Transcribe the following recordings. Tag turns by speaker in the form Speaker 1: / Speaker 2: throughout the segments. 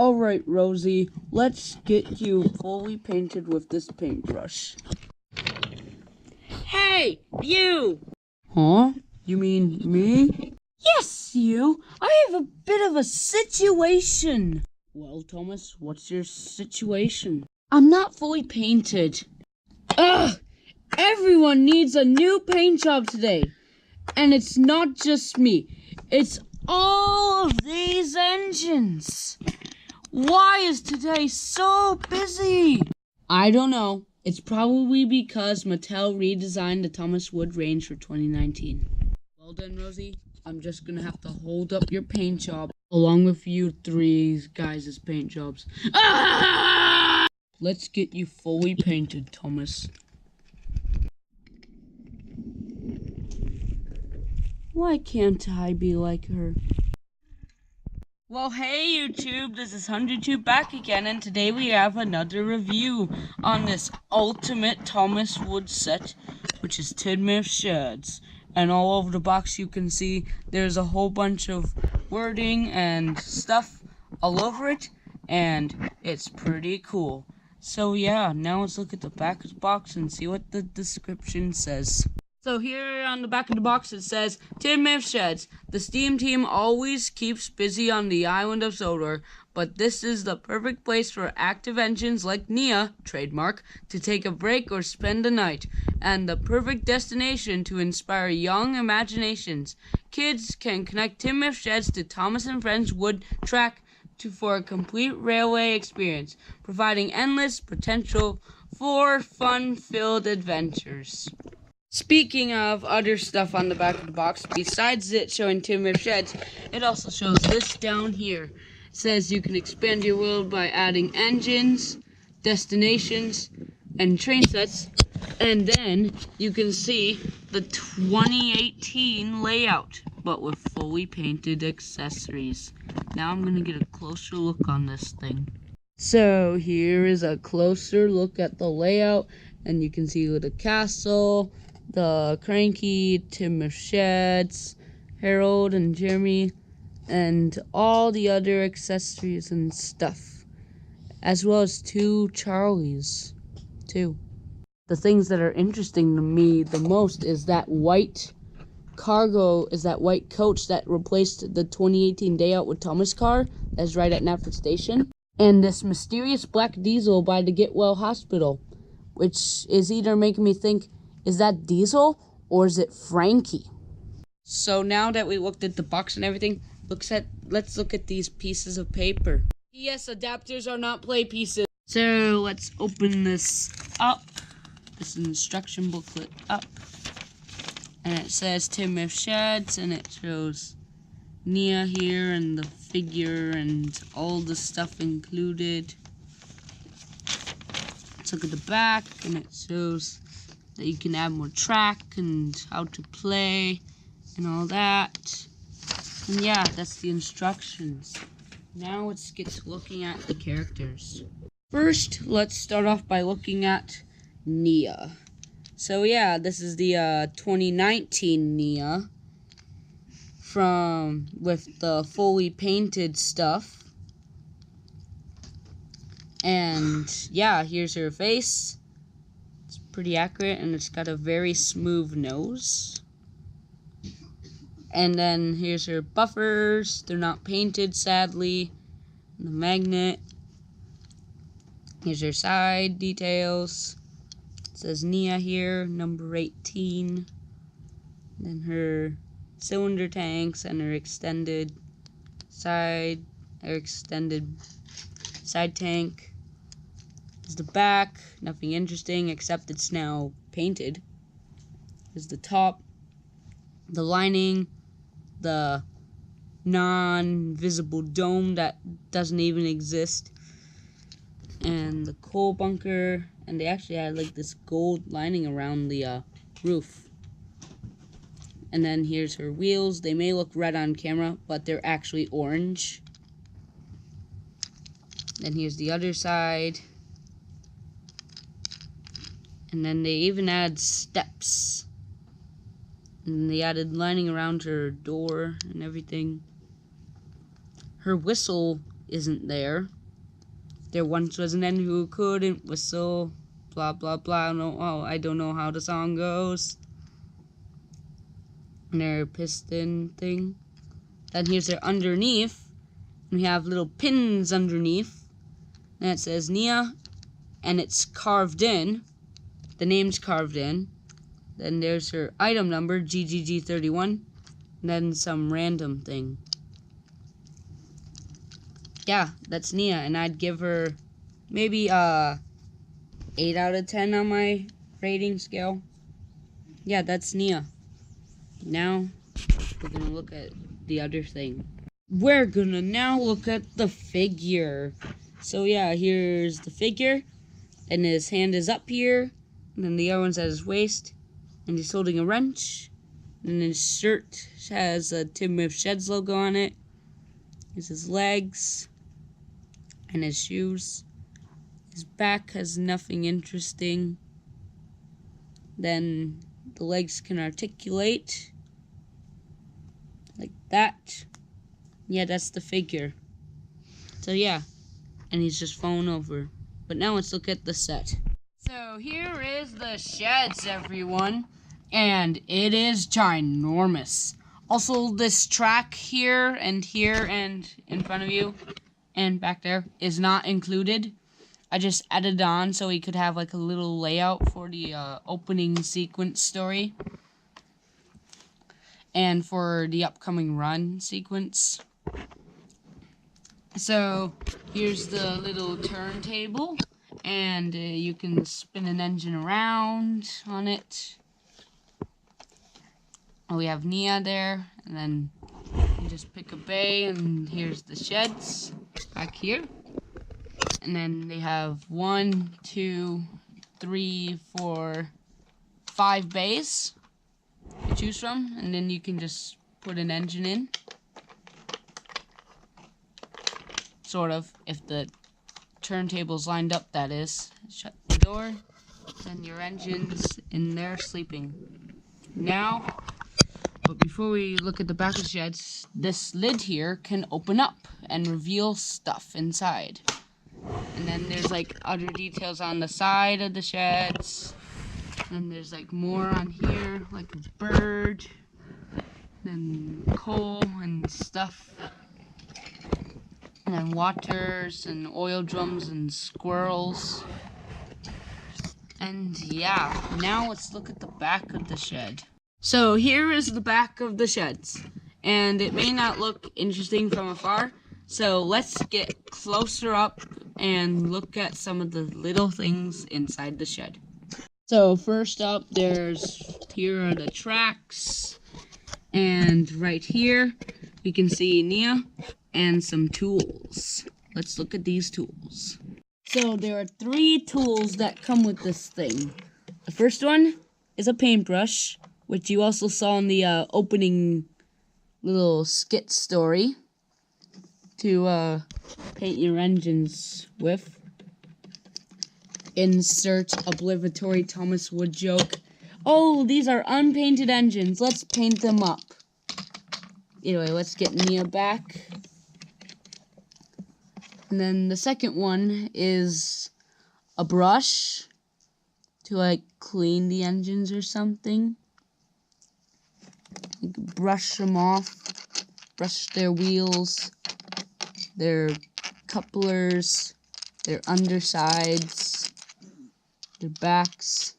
Speaker 1: Alright, Rosie, let's get you fully painted with this paintbrush.
Speaker 2: Hey, you!
Speaker 1: Huh? You mean me?
Speaker 2: Yes, you! I have a bit of a situation.
Speaker 1: Well, Thomas, what's your situation?
Speaker 2: I'm not fully painted. Ugh! Everyone needs a new paint job today. And it's not just me. It's all of these engines. Why is today so busy?
Speaker 1: I don't know. It's probably because Mattel redesigned the Thomas Wood range for 2019. Well then, Rosie, I'm just gonna have to hold up your paint job along with you three guys' paint jobs. Ah! Let's get you fully painted, Thomas. Why can't I be like her?
Speaker 2: Well, hey YouTube, this is HunterTube back again, and today we have another review on this ultimate Thomas Wood set, which is Tidmouth shirts. And all over the box you can see there's a whole bunch of wording and stuff all over it, and it's pretty cool. So yeah, now let's look at the back of the box and see what the description says. So here on the back of the box it says, Tidmouth Sheds. The Steam team always keeps busy on the island of Sodor, but this is the perfect place for active engines like Nia, trademark, to take a break or spend the night, and the perfect destination to inspire young imaginations. Kids can connect Tidmouth Sheds to Thomas and Friends Wood track for a complete railway experience, providing endless potential for fun-filled adventures. Speaking of other stuff on the back of the box, besides it showing Tidmouth Sheds, it also shows this down here. It says you can expand your world by adding engines, destinations, and train sets, and then you can see the 2018 layout, but with fully painted accessories. Now I'm gonna get a closer look on this thing. So here is a closer look at the layout, and you can see the castle, the Cranky, Tidmouth Sheds, Harold and Jeremy, and all the other accessories and stuff, as well as two Charlies, too. The things that are interesting to me the most is that white white coach that replaced the 2018 Day Out with Thomas car that's right at Knapford Station, and this mysterious black diesel by the Get Well Hospital, which is either making me think, is that Diesel or is it Frankie? So now that we looked at the box and everything, let's look at these pieces of paper. Yes, adapters are not play pieces. So let's open this up. This instruction booklet up. And it says Tidmouth Sheds, and it shows Nia here and the figure and all the stuff included. Let's look at the back, and it shows that you can add more track and how to play and all that. And yeah, that's the instructions. Now let's get to looking at the characters. First, let's start off by looking at Nia. So yeah, this is the 2019 Nia with the fully painted stuff. And yeah, here's her face. It's pretty accurate, and it's got a very smooth nose. And then here's her buffers. They're not painted, sadly. And the magnet. Here's her side details. It says Nia here, number 18. Then her cylinder tanks and her extended side tank. Is the back, nothing interesting except it's now painted. Is the top, the lining, the non-visible dome that doesn't even exist, and the coal bunker, and they actually had like this gold lining around the roof. And then here's her wheels. They may look red on camera, but they're actually orange. Then here's the other side. And then they even add steps. And they added lining around her door and everything. Her whistle isn't there. There once was an N who couldn't whistle. Blah, blah, blah. No, oh, I don't know how the song goes. And their piston thing. Then here's their underneath. We have little pins underneath. And it says Nia. And it's carved in. The name's carved in. Then there's her item number, GGG31. And then some random thing. Yeah, that's Nia. And I'd give her maybe 8 out of 10 on my rating scale. Yeah, that's Nia. Now, we're going to look at the other thing. We're going to now look at the figure. So yeah, here's the figure. And his hand is up here. And then the other one's at his waist. And he's holding a wrench. And his shirt has a Tidmouth Sheds logo on it. Here's his legs. And his shoes. His back has nothing interesting. Then the legs can articulate. Like that. Yeah, that's the figure. So yeah. And he's just fallen over. But now let's look at the set. So here is the sheds, everyone. And it is ginormous. Also, this track here and in front of you and back there is not included. I just added on so we could have like a little layout for the opening sequence story. And for the upcoming run sequence. So, here's the little turntable. And you can spin an engine around on it. We have Nia there, and then you just pick a bay, and here's the sheds back here. And then they have 1, 2, 3, 4, 5 bays to choose from, and then you can just put an engine in. Sort of, if the turntable's lined up, that is. Shut the door, then your engine's in there sleeping. Now, but before we look at the back of the sheds, this lid here can open up and reveal stuff inside. And then there's like other details on the side of the sheds. And there's like more on here, like a bird, and coal and stuff. And then waters and oil drums and squirrels. And yeah, now let's look at the back of the shed. So here is the back of the sheds. And it may not look interesting from afar. So let's get closer up and look at some of the little things inside the shed. So first up, here are the tracks. And right here, we can see Nia and some tools. Let's look at these tools. So there are 3 tools that come with this thing. The first one is a paintbrush, which you also saw in the opening little skit story to paint your engines with. Insert obligatory Thomas Wood joke. Oh, these are unpainted engines. Let's paint them up. Anyway, let's get Nia back. And then the second one is a brush to like clean the engines or something. You can brush them off, brush their wheels, their couplers, their undersides, their backs.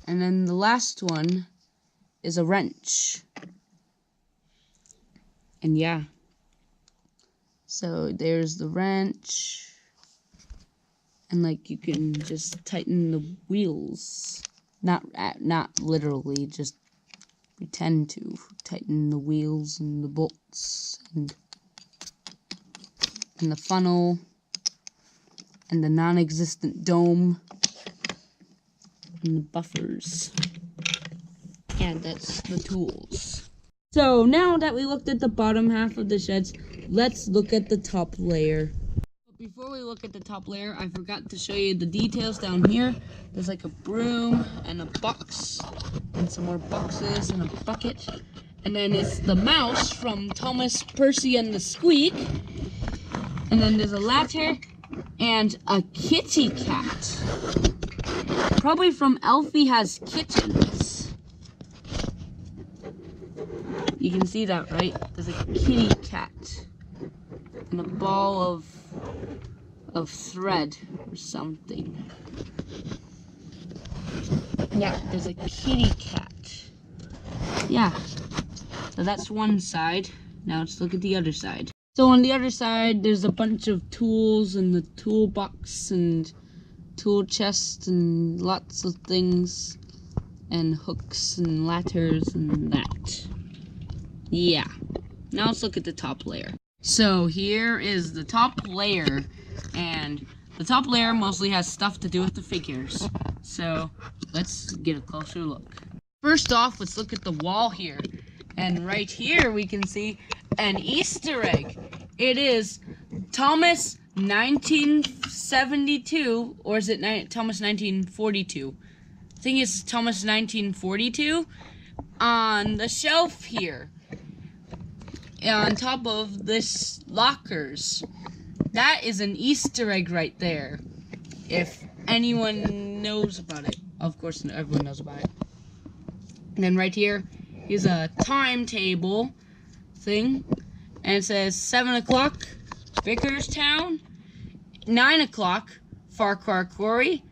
Speaker 2: And then the last one is a wrench. And yeah. So there's the wrench. And like you can just tighten the wheels. Not literally, just pretend to tighten the wheels and the bolts and the funnel and the non-existent dome and the buffers. Yeah, that's the tools. So now that we looked at the bottom half of the sheds, let's look at the top layer. But before we look at the top layer, I forgot to show you the details down here. There's like a broom and a box and some more boxes and a bucket.
Speaker 1: And then it's the mouse from Thomas Percy and the Squeak. And then there's a ladder and a kitty cat. Probably from Elfie Has Kittens. You can see that, right? There's a kitty cat. And a ball of thread or something. Yeah, there's a kitty cat. Yeah. So that's one side. Now let's look at the other side. So on the other side, there's a bunch of tools and the toolbox and tool chest and lots of things and hooks and ladders and that. Yeah. Now let's look at the top layer. So here is the top layer, and the top layer mostly has stuff to do with the figures. So let's get a closer look. First off, let's look at the wall here. And right here we can see an Easter egg. It is Thomas 1972, or is it Thomas 1942? I think it's Thomas 1942 on the shelf here. On top of this lockers. That is an Easter egg right there. If anyone knows about it. Of course, everyone knows about it. And then right here is a timetable thing. And it says 7 o'clock, Vickerstown. 9 o'clock, Farquhar Quarry.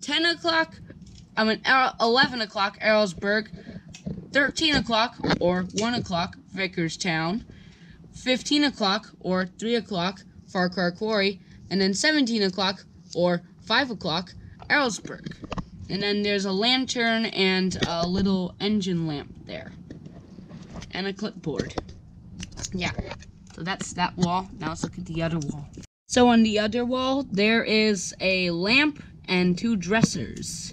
Speaker 1: 11 o'clock, Erlsburg. 13 o'clock, or 1 o'clock, Vickerstown. 15 o'clock, or 3 o'clock, Farquhar Quarry. And then 17 o'clock, or 5 o'clock, Erlsburg. And then there's a lantern and a little engine lamp there. And a clipboard. Yeah, so that's that wall. Now let's look at the other wall. So on the other wall, there is a lamp and 2 dressers,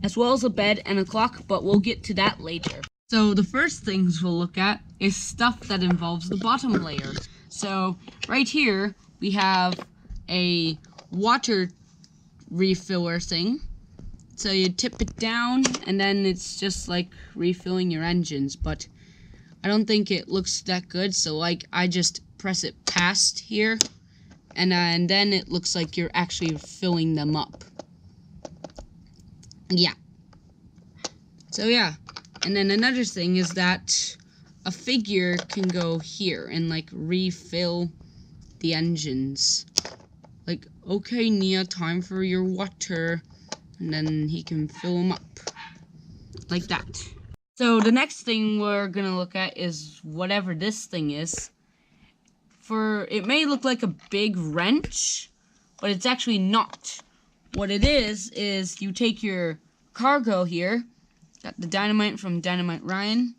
Speaker 1: as well as a bed and a clock, but we'll get to that later. So the first things we'll look at is stuff that involves the bottom layer. So right here, we have a water refiller thing. So you tip it down, and then it's just like refilling your engines, but I don't think it looks that good, so like I just press it past here, and then it looks like you're actually filling them up. Yeah. So yeah, and then another thing is that a figure can go here and like refill the engines. Like, okay, Nia, time for your water, and then he can fill them up like that. So the next thing we're gonna look at is whatever this thing is. It may look like a big wrench, but it's actually not. What it is you take your cargo here, got the dynamite from Dynamite Ryan,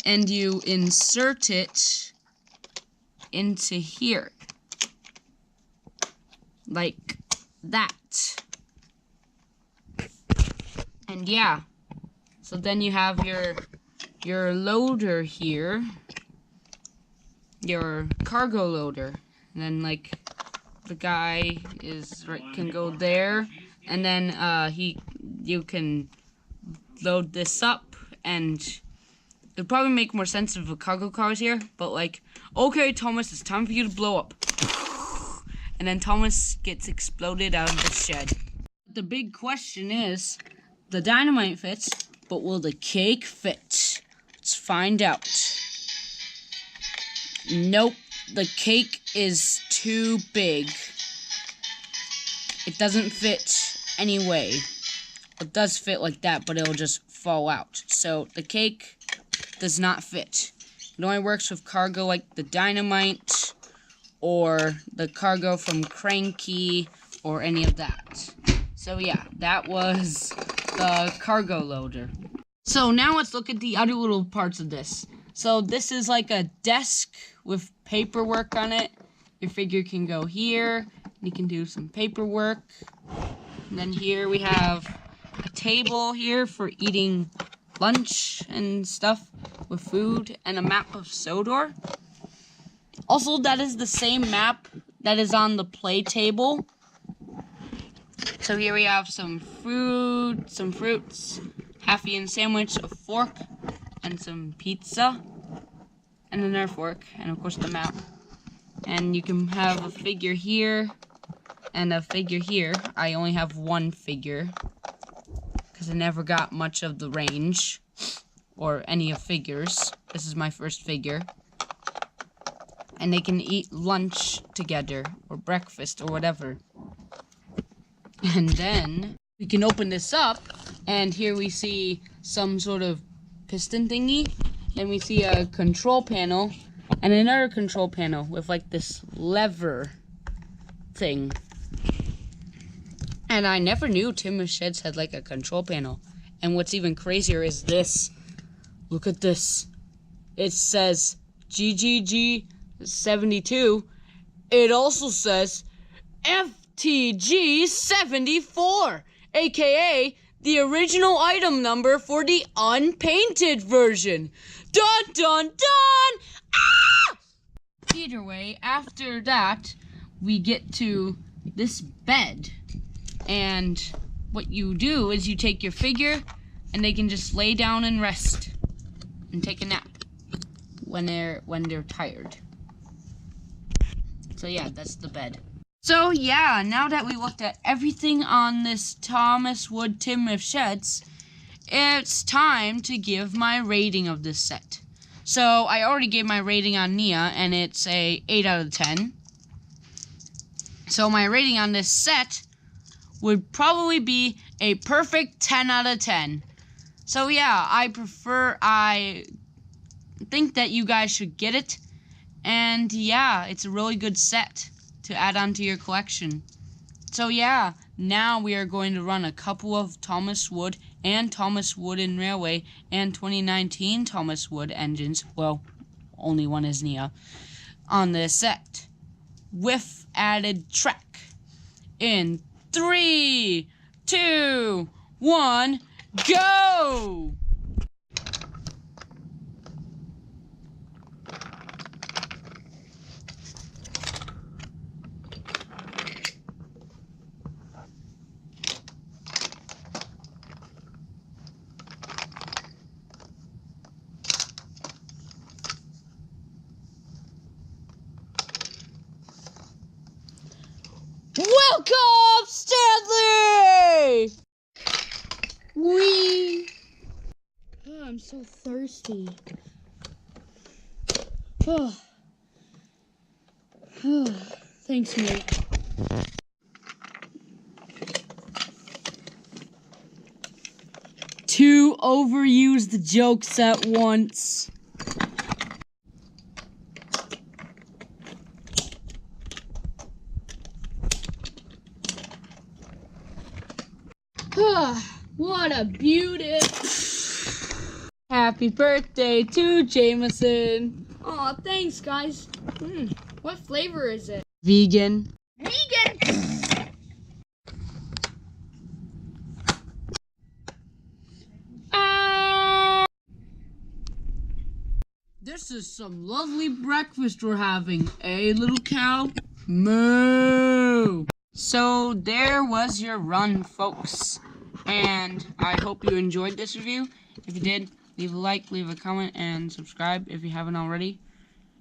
Speaker 1: and you insert it into here. Like that. And yeah. So then you have your loader here, your cargo loader, and then like the guy can go there, and then you can load this up, and it'd probably make more sense if a cargo car was here, but like, okay, Thomas, it's time for you to blow up, and then Thomas gets exploded out of the shed. The big question is, the dynamite fits, but will the cake fit? Let's find out. Nope, the cake is too big. It doesn't fit anyway. It does fit like that, but it'll just fall out. So the cake does not fit. It only works with cargo like the dynamite or the cargo from Cranky or any of that. So yeah, that was the cargo loader. So now let's look at the other little parts of this. So this is like a desk with paperwork on it. Your figure can go here. You can do some paperwork. And then here we have a table here for eating lunch and stuff with food, and a map of Sodor. Also, that is the same map that is on the play table. So here we have some food, some fruits, half-eaten sandwich, a fork,
Speaker 2: and some pizza, and a Nerf fork, and of course the map. And you can have a figure here, and a figure here. I only have one figure, because I never got much of the range, or any of figures. This is my first figure. And they can eat lunch together, or breakfast, or whatever. And then we can open this up, and here we see some sort of piston thingy. Then we see a control panel, and another control panel with like this lever thing. And I never knew Tidmouth Sheds had like a control panel. And what's even crazier is this. Look at this. It says GGG 72. It also says FTG 74, aka the original item number for the unpainted version. Dun dun dun! Ah! Either way, after that, we get to this bed. And what you do is you take your figure, and they can just lay down and rest and take a nap when they're tired. So yeah, that's the bed. So yeah, now that we looked at everything on this Thomas Wood Tidmouth Sheds, it's time to give my rating of this set. So I already gave my rating on Nia, and it's a 8 out of 10. So my rating on this set would probably be a perfect 10 out of 10. So yeah, I think that you guys should get it. And yeah, it's a really good set to add on to your collection. So yeah, now we are going to run a couple of Thomas Wood and Thomas Wood and Railway and 2019 Thomas Wood engines. Well, only one is Nia. On this set. With added track. In 3, 2, 1, go! Welcome, Stanley!
Speaker 1: Wee! Oh, I'm so thirsty. Oh. Oh. Thanks, mate. Two overused jokes at once. What a beauty! Happy birthday to Jameson! Aw, thanks, guys. What flavor is it? Vegan. Vegan! This is some lovely breakfast we're having, eh, little cow? Moo!
Speaker 2: So there was your run, folks. And I hope you enjoyed this review. If you did, leave a like, leave a comment, and subscribe if you haven't already.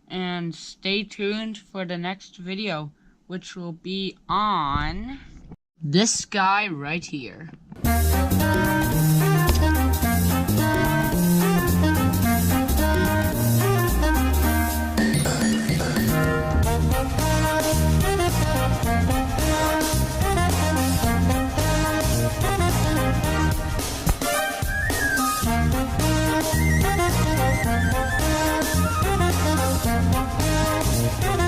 Speaker 2: And stay tuned for the next video, which will be on this guy right here.
Speaker 3: We'll be right back.